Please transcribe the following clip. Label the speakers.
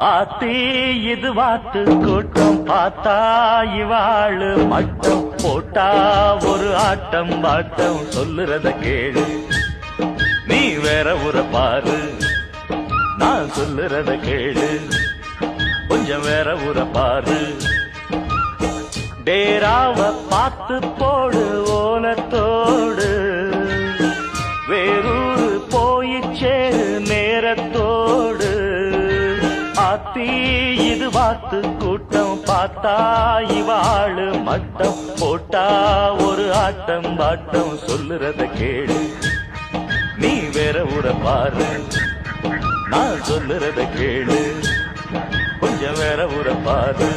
Speaker 1: ஆத்தி இது வாத்து கூட்டம் பார்த்தா இவாளு மட்டம் போட்டா ஒரு ஆட்டம் பாட்டம் சொல்லுறத கேளு நீ வேற ஊர பாரு நான் சொல்லுறத கேளு கொஞ்சம் வேற ஊர பாரு டேராவ பார்த்து போடு ஓலத்தோடு வேறூரு போயிச்சேரு நேரத்தோடு ஆத்தி இது வாத்து கூட்டம் பார்த்தா இவாளு மட்டம் போட்டா ஒரு ஆட்டம் பாட்டம் சொல்லுறத கேளு நீ வேற ஊர பாரு நான் சொல்லுறத கேளு கொஞ்சம் வேற ஊர பாரு